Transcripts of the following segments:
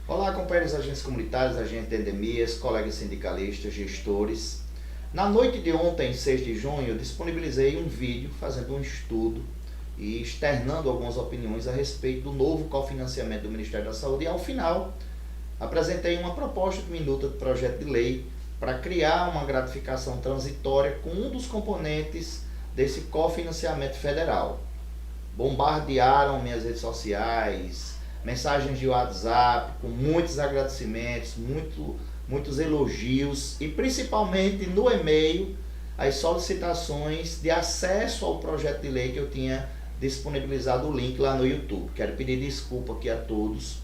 Olá, companheiros agentes comunitários, agentes de endemias, colegas sindicalistas, gestores. Na noite de ontem, 6 de junho, eu disponibilizei um vídeo fazendo um estudo e externando algumas opiniões a respeito do novo cofinanciamento do Ministério da Saúde e, ao final, apresentei uma proposta de minuta de projeto de lei para criar uma gratificação transitória com um dos componentes desse cofinanciamento federal. Bombardearam minhas redes sociais, mensagens de WhatsApp com muitos agradecimentos, muitos elogios e principalmente no e-mail as solicitações de acesso ao projeto de lei que eu tinha disponibilizado o link lá no YouTube. Quero pedir desculpa aqui a todos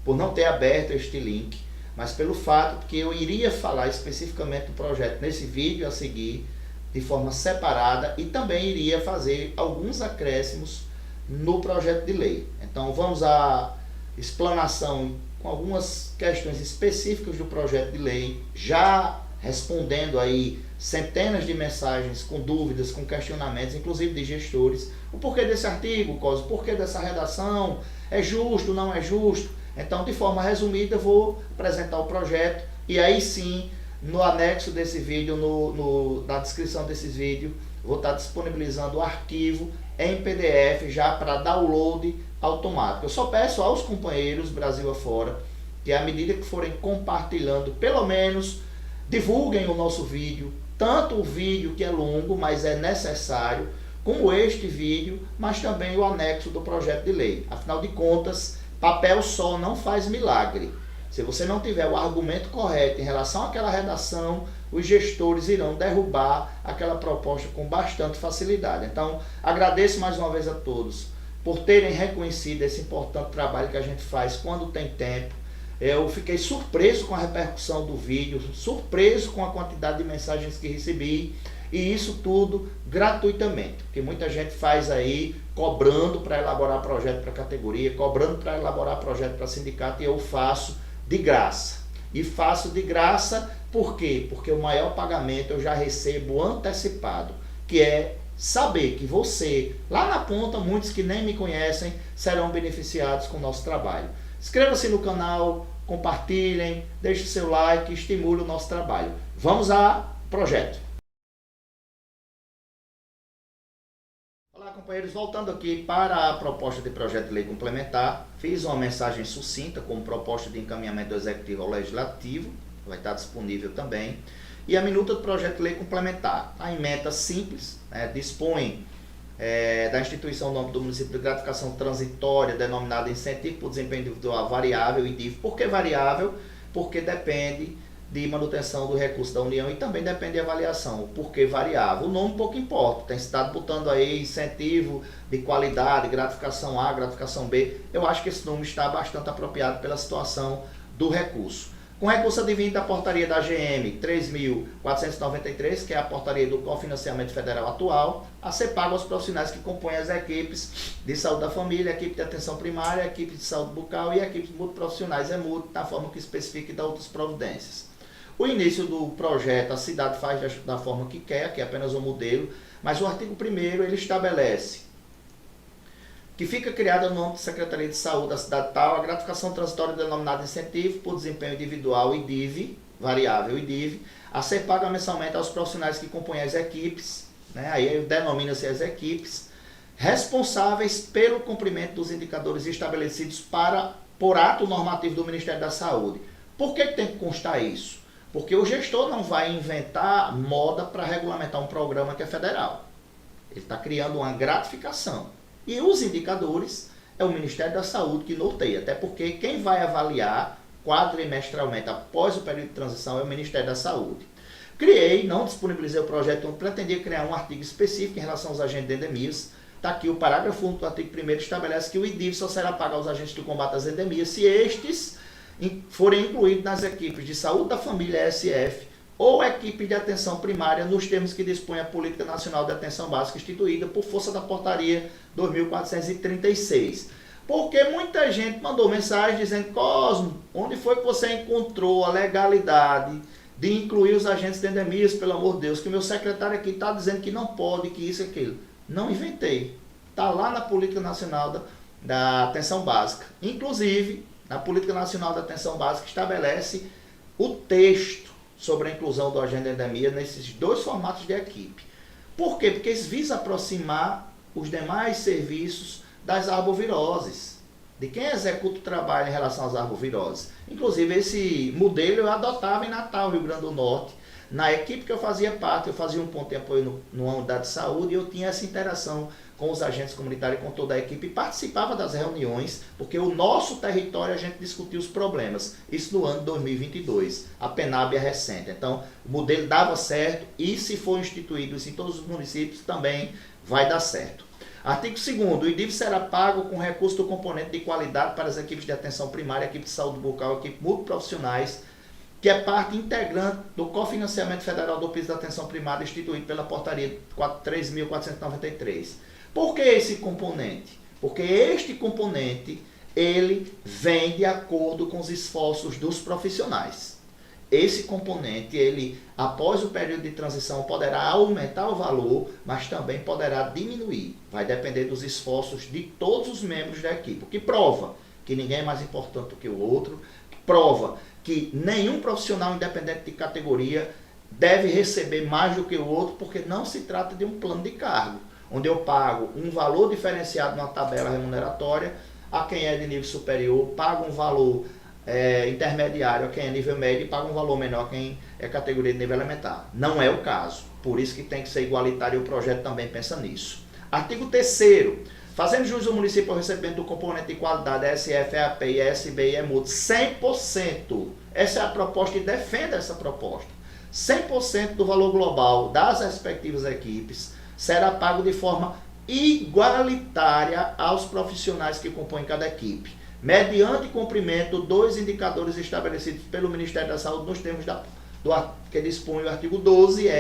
por não ter aberto este link, mas pelo fato de que eu iria falar especificamente do projeto nesse vídeo a seguir de forma separada e também iria fazer alguns acréscimos no projeto de lei. Então vamos à explanação com algumas questões específicas do projeto de lei, já respondendo aí centenas de mensagens com dúvidas, com questionamentos, inclusive de gestores. O porquê desse artigo, o porquê dessa redação, é justo, não é justo? Então, de forma resumida, eu vou apresentar o projeto e aí sim, no anexo desse vídeo, na descrição desse vídeo, vou estar disponibilizando o arquivo em PDF já para download automático. Eu só peço aos companheiros Brasil afora que, à medida que forem compartilhando, pelo menos divulguem o nosso vídeo, tanto o vídeo que é longo, mas é necessário, como este vídeo, mas também o anexo do projeto de lei. Afinal de contas, papel só não faz milagre. Se você não tiver o argumento correto em relação àquela redação, os gestores irão derrubar aquela proposta com bastante facilidade. Então, agradeço mais uma vez a todos por terem reconhecido esse importante trabalho que a gente faz quando tem tempo. Eu fiquei surpreso com a repercussão do vídeo, surpreso com a quantidade de mensagens que recebi, e isso tudo gratuitamente, porque muita gente faz aí cobrando para elaborar projeto para categoria, cobrando para elaborar projeto para sindicato, e eu faço de graça. E faço de graça por quê? Porque o maior pagamento eu já recebo antecipado, que é saber que você, lá na ponta, muitos que nem me conhecem, serão beneficiados com o nosso trabalho. Inscreva-se no canal, compartilhem, deixe seu like, estimule o nosso trabalho. Vamos ao projeto. Olá, companheiros, voltando aqui para a proposta de projeto de lei complementar, fiz uma mensagem sucinta como proposta de encaminhamento do Executivo ao Legislativo, vai estar disponível também, e a minuta do projeto de lei complementar. A ementa simples, dispõe da instituição no âmbito do município de gratificação transitória denominada incentivo por desempenho individual variável, IDIV. Por que variável? Porque depende de manutenção do recurso da União e também depende de avaliação. Por que variável? O nome pouco importa, tem estado botando aí incentivo de qualidade, gratificação A, gratificação B. Eu acho que esse nome está bastante apropriado pela situação do recurso. Com recurso advindo da portaria da AGM 3.493, que é a portaria do cofinanciamento federal atual, a ser pago aos profissionais que compõem as equipes de saúde da família, a equipe de atenção primária, a equipe de saúde bucal e a equipe de multiprofissionais EMUD, na forma que especifica e dá outras providências. O início do projeto, a cidade faz da forma que quer, que é apenas um modelo, mas o artigo 1º ele estabelece que fica criada no nome da Secretaria de Saúde da cidade tal, a gratificação transitória denominada incentivo por desempenho individual IDIV, variável IDIV, a ser paga mensalmente aos profissionais que compõem as equipes, aí denomina-se as equipes, responsáveis pelo cumprimento dos indicadores estabelecidos por ato normativo do Ministério da Saúde. Por que tem que constar isso? Porque o gestor não vai inventar moda para regulamentar um programa que é federal. Ele está criando uma gratificação. E os indicadores é o Ministério da Saúde que norteia, até porque quem vai avaliar quadrimestralmente após o período de transição é o Ministério da Saúde. Não disponibilizei o projeto, pretendia criar um artigo específico em relação aos agentes de endemias. Está aqui o parágrafo 1 do artigo 1º, estabelece que o IDIV só será pago aos agentes do combate às endemias se estes forem incluídos nas equipes de saúde da família SF ou equipe de atenção primária nos termos que dispõe a Política Nacional de Atenção Básica instituída por força da portaria 2436. Porque muita gente mandou mensagem dizendo: Cosmo, onde foi que você encontrou a legalidade de incluir os agentes de endemias, pelo amor de Deus, que o meu secretário aqui está dizendo que não pode, que isso e aquilo. Não inventei. Está lá na Política Nacional da Atenção Básica. Inclusive, na Política Nacional da Atenção Básica, estabelece o texto sobre a inclusão do agente de endemia nesses dois formatos de equipe. Por quê? Porque isso visa aproximar os demais serviços das arboviroses, de quem executa o trabalho em relação às arboviroses. Inclusive, esse modelo eu adotava em Natal, Rio Grande do Norte. Na equipe que eu fazia parte, eu fazia um ponto de apoio numa unidade de saúde e eu tinha essa interação com os agentes comunitários e com toda a equipe, e participava das reuniões, porque o nosso território a gente discutia os problemas. Isso no ano de 2022, a PENAB é recente. Então, o modelo dava certo e se for instituído isso em todos os municípios, também vai dar certo. Artigo 2º, o IDIV será pago com recurso do componente de qualidade para as equipes de atenção primária, equipe de saúde bucal, equipe multiprofissionais, que é parte integrante do cofinanciamento federal do piso da atenção primária instituído pela portaria 3.493. Por que esse componente? Porque este componente, ele vem de acordo com os esforços dos profissionais. Esse componente, ele, após o período de transição, poderá aumentar o valor, mas também poderá diminuir. Vai depender dos esforços de todos os membros da equipe, o que prova que ninguém é mais importante do que o outro, prova que nenhum profissional independente de categoria deve receber mais do que o outro, porque não se trata de um plano de cargo, onde eu pago um valor diferenciado na tabela remuneratória a quem é de nível superior, pago um valor intermediário a quem é nível médio e paga um valor menor a quem é categoria de nível elementar. Não é o caso. Por isso que tem que ser igualitário e o projeto também pensa nisso. Artigo 3º. Fazendo jus ao município ao recebimento do componente de qualidade SF, EAP, ESB e EMUD 100%. Essa é a proposta e defenda essa proposta. 100% do valor global das respectivas equipes será pago de forma igualitária aos profissionais que compõem cada equipe, mediante cumprimento dos indicadores estabelecidos pelo Ministério da Saúde nos termos que dispõe o artigo 12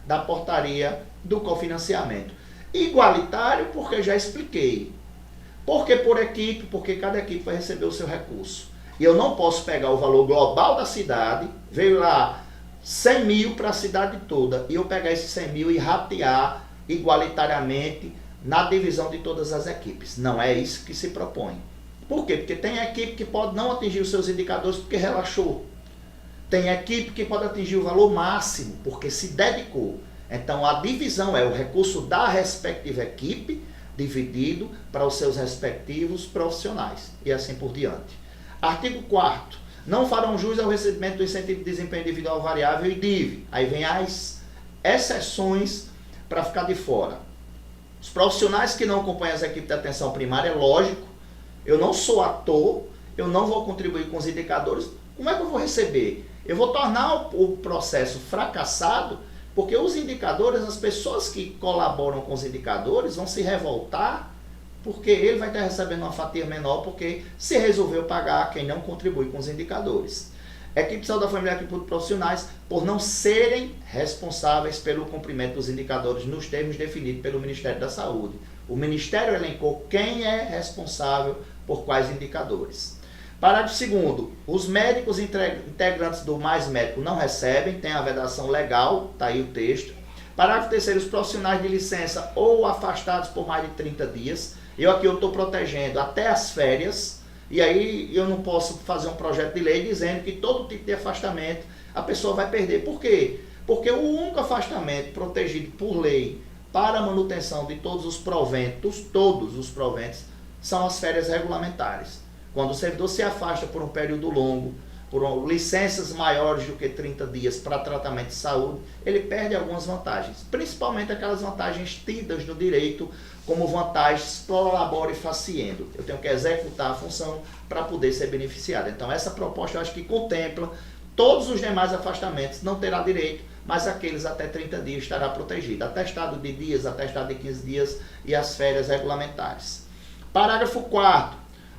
da portaria do cofinanciamento. Igualitário, porque já expliquei. Porque por equipe, porque cada equipe vai receber o seu recurso. E eu não posso pegar o valor global da cidade, veio lá 100 mil para a cidade toda, e eu pegar esses 100 mil e ratear igualitariamente na divisão de todas as equipes. Não é isso que se propõe. Por quê? Porque tem equipe que pode não atingir os seus indicadores porque relaxou. Tem equipe que pode atingir o valor máximo porque se dedicou. Então a divisão é o recurso da respectiva equipe dividido para os seus respectivos profissionais e assim por diante. Artigo 4º. Não farão jus ao recebimento do incentivo de desempenho individual variável e DIV. Aí vem as exceções para ficar de fora. Os profissionais que não acompanham as equipes de atenção primária, é lógico, eu não sou ator, eu não vou contribuir com os indicadores, como é que eu vou receber? Eu vou tornar o processo fracassado, porque os indicadores, as pessoas que colaboram com os indicadores vão se revoltar, porque ele vai estar recebendo uma fatia menor, porque se resolveu pagar quem não contribui com os indicadores. Equipe de saúde da família e equipe de profissionais, por não serem responsáveis pelo cumprimento dos indicadores nos termos definidos pelo Ministério da Saúde. O Ministério elencou quem é responsável por quais indicadores. Parágrafo 2º. Os médicos integrantes do Mais Médico não recebem, tem a vedação legal, está aí o texto. Parágrafo 3º. Os profissionais de licença ou afastados por mais de 30 dias. Eu estou protegendo até as férias, e aí eu não posso fazer um projeto de lei dizendo que todo tipo de afastamento a pessoa vai perder. Por quê? Porque o único afastamento protegido por lei para a manutenção de todos os proventos, são as férias regulamentares. Quando o servidor se afasta por um período longo, por licenças maiores do que 30 dias para tratamento de saúde, ele perde algumas vantagens, principalmente aquelas vantagens tidas no direito como vantagens pro labore faciendo. Eu tenho que executar a função para poder ser beneficiado. Então essa proposta eu acho que contempla todos os demais afastamentos, não terá direito, mas aqueles até 30 dias estará protegido. Atestado de dias, atestado de 15 dias e as férias regulamentares. Parágrafo 4º.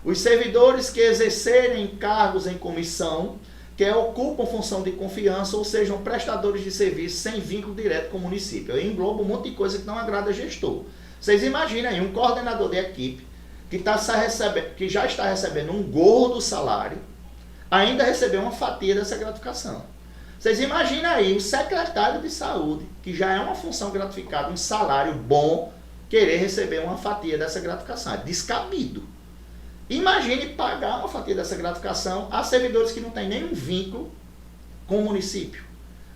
Os servidores que exercerem cargos em comissão, que ocupam função de confiança ou sejam prestadores de serviço sem vínculo direto com o município. Eu englobo um monte de coisa que não agrada gestor. Vocês imaginem aí um coordenador de equipe que já está recebendo um gordo salário, ainda receber uma fatia dessa gratificação. Vocês imaginem aí o secretário de saúde, que já é uma função gratificada, um salário bom, querer receber uma fatia dessa gratificação. É descabido. Imagine pagar uma fatia dessa gratificação a servidores que não têm nenhum vínculo com o município.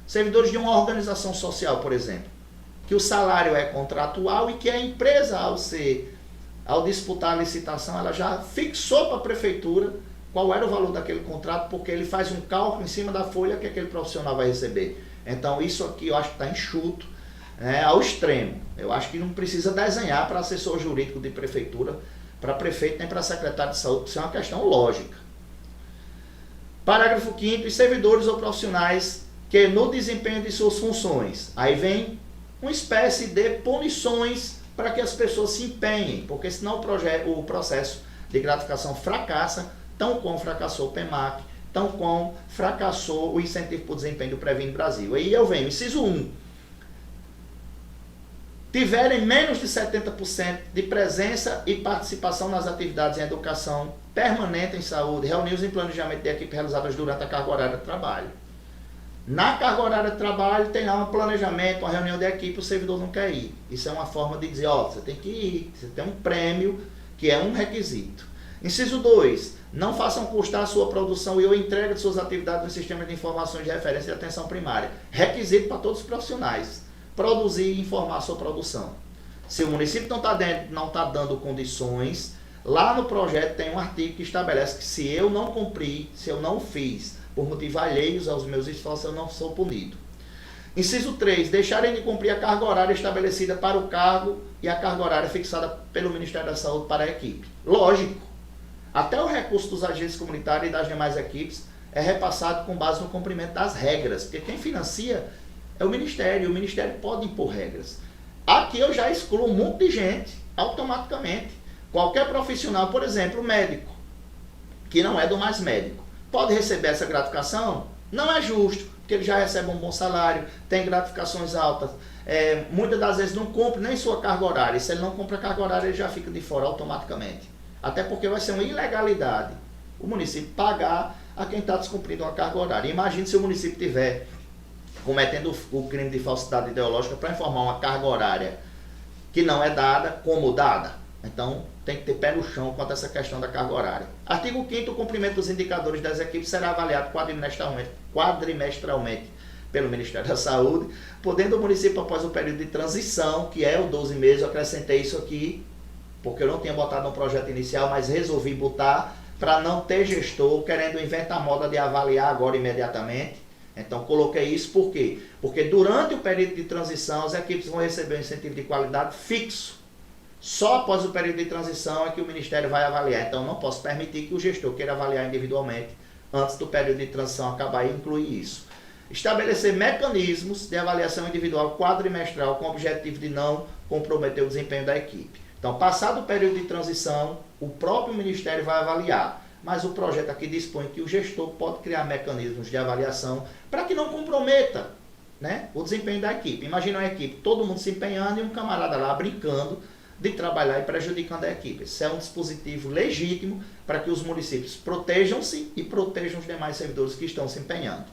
Servidores de uma organização social, por exemplo, que o salário é contratual e que a empresa, ao disputar a licitação, ela já fixou para a prefeitura qual era o valor daquele contrato, porque ele faz um cálculo em cima da folha que aquele profissional vai receber. Então isso aqui eu acho que está enxuto, né, ao extremo. Eu acho que não precisa desenhar para assessor jurídico de prefeitura, para prefeito nem para secretário de saúde, isso é uma questão lógica. Parágrafo 5º, os servidores ou profissionais que no desempenho de suas funções, aí vem uma espécie de punições para que as pessoas se empenhem, porque senão o processo de gratificação fracassa, tão como fracassou o PEMAC, tão como fracassou o incentivo por desempenho do Previne Brasil. Aí eu venho, inciso 1, tiverem menos de 70% de presença e participação nas atividades em educação permanente em saúde, reuniões em planejamento de equipe realizadas durante a carga horária de trabalho. Na carga horária de trabalho tem lá um planejamento, uma reunião de equipe, o servidor não quer ir. Isso é uma forma de dizer, ó, você tem que ir, você tem um prêmio, que é um requisito. Inciso 2, não façam custar a sua produção e ou entrega de suas atividades no sistema de informações de referência de atenção primária. Requisito para todos os profissionais. Produzir e informar a sua produção. Se o município não está dando condições, lá no projeto tem um artigo que estabelece que se eu não cumprir, se eu não fiz, por motivos alheios aos meus esforços, eu não sou punido. Inciso 3, deixarem de cumprir a carga horária estabelecida para o cargo e a carga horária fixada pelo Ministério da Saúde para a equipe. Lógico, até o recurso dos agentes comunitários e das demais equipes é repassado com base no cumprimento das regras, porque quem financia é o Ministério, e o Ministério pode impor regras. Aqui eu já excluo um monte de gente, automaticamente. Qualquer profissional, por exemplo, médico, que não é do Mais Médico, pode receber essa gratificação? Não é justo, porque ele já recebe um bom salário, tem gratificações altas, muitas das vezes não cumpre nem sua carga horária, e se ele não cumpre a carga horária, ele já fica de fora automaticamente. Até porque vai ser uma ilegalidade o município pagar a quem está descumprindo uma carga horária. Imagine se o município tiver cometendo o crime de falsidade ideológica para informar uma carga horária que não é dada como dada. Então, tem que ter pé no chão quanto a essa questão da carga horária. Artigo 5º, o cumprimento dos indicadores das equipes será avaliado quadrimestralmente pelo Ministério da Saúde, podendo o município, após o período de transição, que é o 12 meses, eu acrescentei isso aqui, porque eu não tinha botado no projeto inicial, mas resolvi botar para não ter gestor querendo inventar moda de avaliar agora imediatamente. Então, coloquei isso por quê? Porque durante o período de transição, as equipes vão receber um incentivo de qualidade fixo. Só após o período de transição é que o Ministério vai avaliar. Então, não posso permitir que o gestor queira avaliar individualmente antes do período de transição acabar e incluir isso. Estabelecer mecanismos de avaliação individual quadrimestral com o objetivo de não comprometer o desempenho da equipe. Então, passado o período de transição, o próprio Ministério vai avaliar. Mas o projeto aqui dispõe que o gestor pode criar mecanismos de avaliação para que não comprometa, né, o desempenho da equipe. Imagina uma equipe, todo mundo se empenhando e um camarada lá brincando de trabalhar e prejudicando a equipe. Isso é um dispositivo legítimo para que os municípios protejam-se e protejam os demais servidores que estão se empenhando.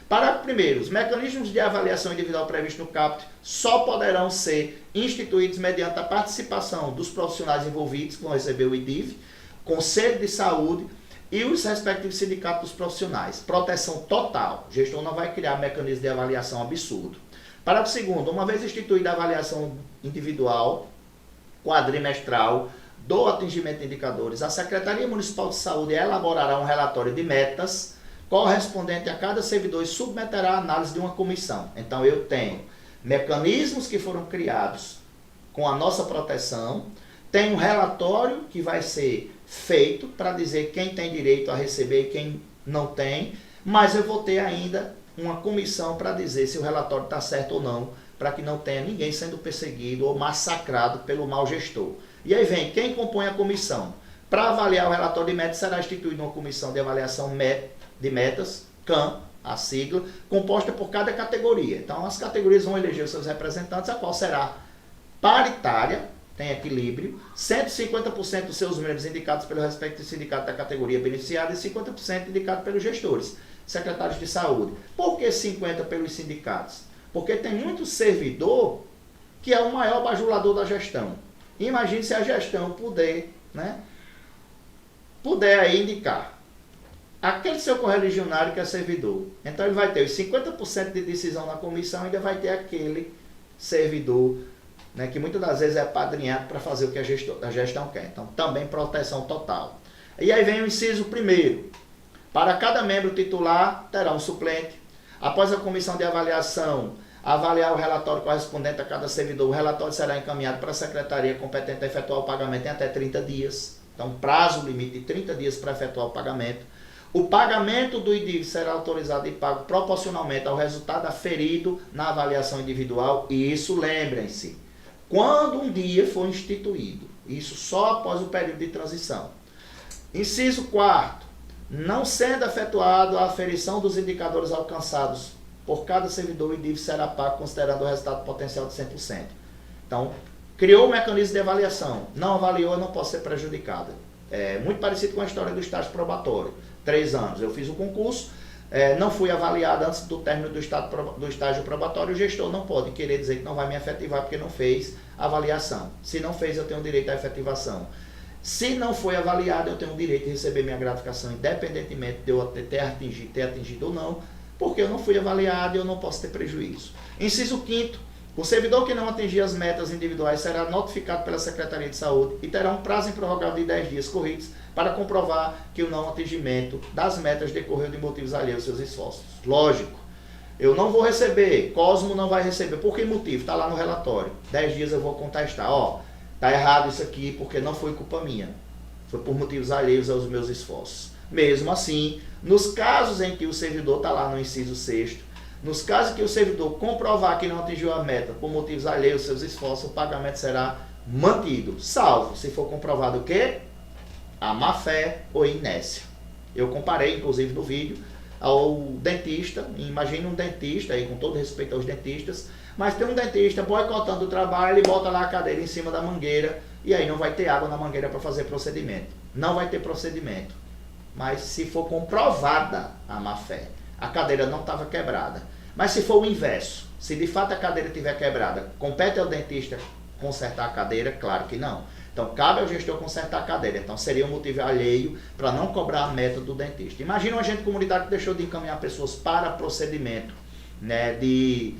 Parágrafo 1º. Os mecanismos de avaliação individual previstos no caput só poderão ser instituídos mediante a participação dos profissionais envolvidos, que vão receber o IDIV, Conselho de Saúde e os respectivos sindicatos dos profissionais. Proteção total. O gestor não vai criar mecanismo de avaliação absurdo. Parágrafo 2º. Uma vez instituída a avaliação individual quadrimestral do atingimento de indicadores, a Secretaria Municipal de Saúde elaborará um relatório de metas correspondente a cada servidor e submeterá a análise de uma comissão. Então, eu tenho mecanismos que foram criados com a nossa proteção, tem um relatório que vai ser feito para dizer quem tem direito a receber e quem não tem, mas eu vou ter ainda uma comissão para dizer se o relatório está certo ou não, para que não tenha ninguém sendo perseguido ou massacrado pelo mau gestor. E aí vem quem compõe a comissão. Para avaliar o relatório de metas, será instituída uma comissão de avaliação de metas, CAM, a sigla, composta por cada categoria. Então, as categorias vão eleger os seus representantes, a qual será paritária, tem equilíbrio, 150% dos seus membros indicados pelo respectivo sindicato da categoria beneficiada e 50% indicados pelos gestores, secretários de saúde. Por que 50% pelos sindicatos? Porque tem muito servidor que é o maior bajulador da gestão. Imagine se a gestão puder, né, puder aí indicar aquele seu correligionário que é servidor. Então ele vai ter os 50% de decisão na comissão e ainda vai ter aquele servidor, né, que muitas das vezes é apadrinhado para fazer o que a gestão quer. Então também proteção total. E aí vem o inciso 1º. Para cada membro titular terá um suplente. Após a comissão de avaliação avaliar o relatório correspondente a cada servidor, o relatório será encaminhado para a secretaria competente a efetuar o pagamento em até 30 dias. Então, prazo limite de 30 dias para efetuar o pagamento. O pagamento do IDIV será autorizado e pago proporcionalmente ao resultado aferido na avaliação individual. E isso, lembrem-se, quando um dia for instituído. Isso só após o período de transição. Inciso 4º. Não sendo efetuado a aferição dos indicadores alcançados por cada servidor, o IDIV será pago considerando o resultado potencial de 100%. Então, criou o mecanismo de avaliação. Não avaliou, eu não posso ser prejudicado. É muito parecido com a história do estágio probatório. 3 anos. Eu fiz o concurso, não fui avaliado antes do término do estágio probatório. O gestor não pode querer dizer que não vai me efetivar porque não fez avaliação. Se não fez, eu tenho direito à efetivação. Se não foi avaliado, eu tenho o direito de receber minha gratificação, independentemente de eu ter atingido ou não, porque eu não fui avaliado e eu não posso ter prejuízo. Inciso 5º. O servidor que não atingir as metas individuais será notificado pela Secretaria de Saúde e terá um prazo improrrogável de 10 dias corridos para comprovar que o não atingimento das metas decorreu de motivos alheios aos seus esforços. Lógico, eu não vou receber, Cosmo não vai receber. Por que motivo? Está lá no relatório. 10 dias eu vou contestar. Está errado isso aqui porque não foi culpa minha. Foi por motivos alheios aos meus esforços. Mesmo assim, nos casos em que o servidor está lá no inciso 6º, nos casos que o servidor comprovar que não atingiu a meta por motivos alheios aos seus esforços, o pagamento será mantido, salvo se for comprovado o quê? A má-fé ou inércia. Eu comparei, inclusive, no vídeo, ao dentista. Imagine um dentista, aí, com todo respeito aos dentistas, mas tem um dentista boicotando o trabalho e bota lá a cadeira em cima da mangueira e aí não vai ter água na mangueira para fazer procedimento. Não vai ter procedimento. Mas se for comprovada a má-fé, a cadeira não estava quebrada. Mas se for o inverso, se de fato a cadeira estiver quebrada, compete ao dentista consertar a cadeira? Claro que não. Então cabe ao gestor consertar a cadeira. Então seria um motivo alheio para não cobrar a meta do dentista. Imagina um agente comunitário que deixou de encaminhar pessoas para procedimento, né, de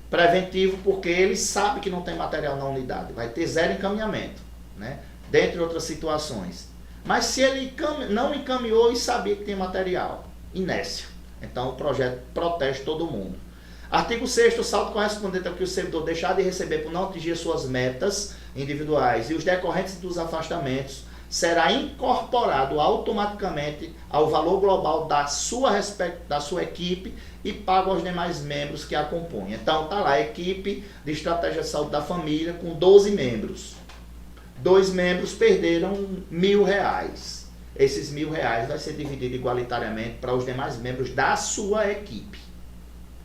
preventivo, porque ele sabe que não tem material na unidade. Vai ter 0 encaminhamento, né, dentre outras situações. Mas se ele não encaminhou e sabia que tem material, inércia. Então o projeto protege todo mundo. Artigo 6º, o saldo correspondente ao que o servidor deixar de receber por não atingir suas metas individuais e os decorrentes dos afastamentos será incorporado automaticamente ao valor global da sua equipe e pago aos demais membros que a compõem. Então está lá a equipe de estratégia de saúde da família com 12 membros. 2 membros perderam R$1.000. Esses R$1.000 vai ser dividido igualitariamente para os demais membros da sua equipe.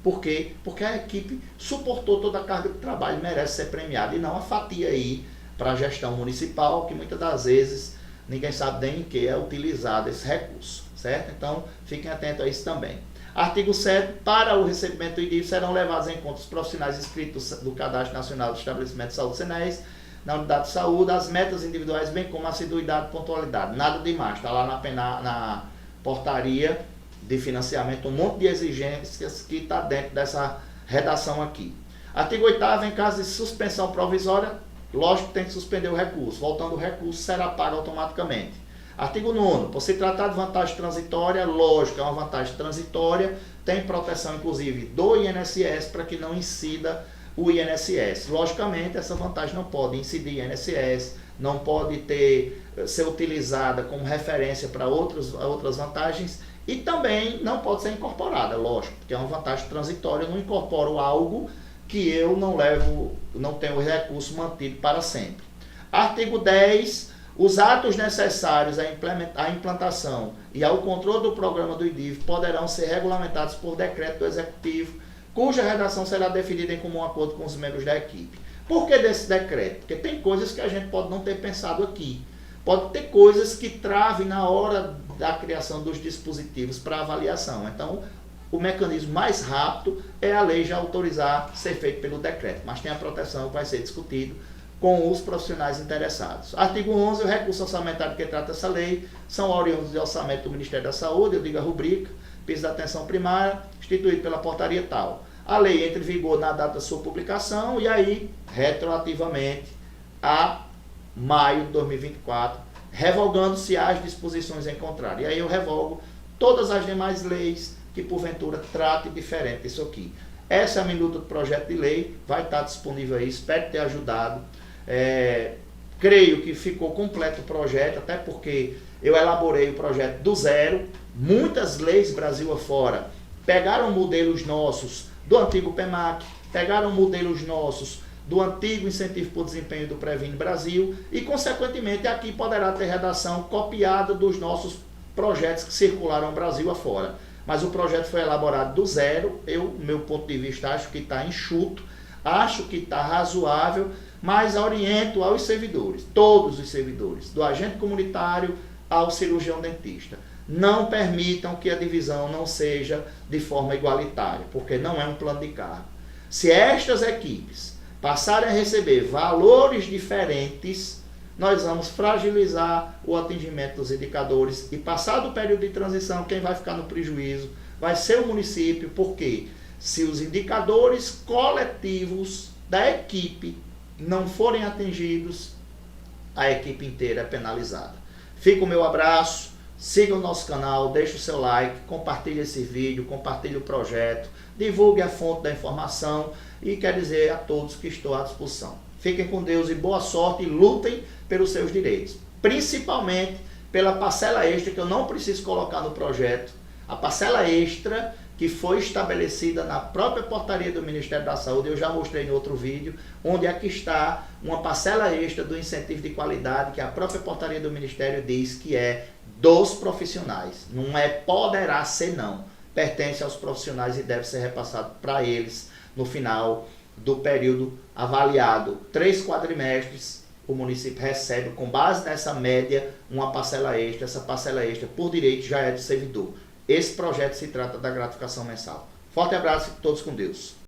Por quê? Porque a equipe suportou toda a carga de trabalho e merece ser premiada, e não a fatia aí para a gestão municipal, que muitas das vezes ninguém sabe nem em que é utilizado esse recurso, certo? Então, fiquem atentos a isso também. Artigo 7º, para o recebimento do IDIV serão levados em conta os profissionais inscritos do Cadastro Nacional do Estabelecimento de Saúde CNES, na unidade de saúde, as metas individuais, bem como a assiduidade e pontualidade. Nada demais, está lá na portaria de financiamento, um monte de exigências que está dentro dessa redação aqui. Artigo 8º, em caso de suspensão provisória, lógico que tem que suspender o recurso. Voltando o recurso, será pago automaticamente. Artigo 9º, por se tratar de vantagem transitória, lógico, é uma vantagem transitória, tem proteção, inclusive, do INSS para que não incida o INSS. Logicamente, essa vantagem não pode incidir INSS, não pode ser utilizada como referência para outras vantagens e também não pode ser incorporada, lógico, porque é uma vantagem transitória, eu não incorporo algo que eu não tenho o recurso mantido para sempre. Artigo 10, os atos necessários à implantação e ao controle do programa do IDIV poderão ser regulamentados por decreto do Executivo, cuja redação será definida em comum acordo com os membros da equipe. Por que desse decreto? Porque tem coisas que a gente pode não ter pensado aqui. Pode ter coisas que travem na hora da criação dos dispositivos para avaliação. Então, o mecanismo mais rápido é a lei já autorizar ser feito pelo decreto. Mas tem a proteção que vai ser discutido com os profissionais interessados. Artigo 11, o recurso orçamentário que trata essa lei são oriundos de orçamento do Ministério da Saúde, eu digo a rubrica, piso da atenção primária, instituído pela portaria tal. A lei entra em vigor na data da sua publicação e aí, retroativamente, a maio de 2024, revogando-se as disposições em contrário. E aí eu revogo todas as demais leis que porventura tratem diferente disso aqui. Essa é a minuta do projeto de lei, vai estar disponível aí, espero ter ajudado. Creio que ficou completo o projeto, até porque eu elaborei o projeto do zero. Muitas leis Brasil afora pegaram modelos nossos do antigo PEMAC, pegaram modelos nossos do antigo Incentivo por Desempenho do Previne Brasil e, consequentemente, aqui poderá ter redação copiada dos nossos projetos que circularam Brasil afora. Mas o projeto foi elaborado do zero, meu ponto de vista, acho que está enxuto, acho que está razoável, mas oriento aos servidores, todos os servidores, do agente comunitário ao cirurgião dentista. Não permitam que a divisão não seja de forma igualitária, porque não é um plano de cargo. Se estas equipes passarem a receber valores diferentes, nós vamos fragilizar o atingimento dos indicadores e, passado o período de transição, quem vai ficar no prejuízo vai ser o município, porque se os indicadores coletivos da equipe não forem atingidos, a equipe inteira é penalizada. Fica o meu abraço, siga o nosso canal, deixe o seu like, compartilhe esse vídeo, compartilhe o projeto, divulgue a fonte da informação e quero dizer a todos que estou à disposição. Fiquem com Deus e boa sorte e lutem pelos seus direitos, principalmente pela parcela extra que eu não preciso colocar no projeto, a parcela extra que foi estabelecida na própria portaria do Ministério da Saúde, eu já mostrei em outro vídeo, onde aqui está uma parcela extra do incentivo de qualidade que a própria portaria do Ministério diz que é dos profissionais, não é poderá ser não, pertence aos profissionais e deve ser repassado para eles no final do período avaliado. 3 quadrimestres, o município recebe, com base nessa média, uma parcela extra. Essa parcela extra, por direito, já é do servidor. Esse projeto se trata da gratificação mensal. Forte abraço e todos com Deus.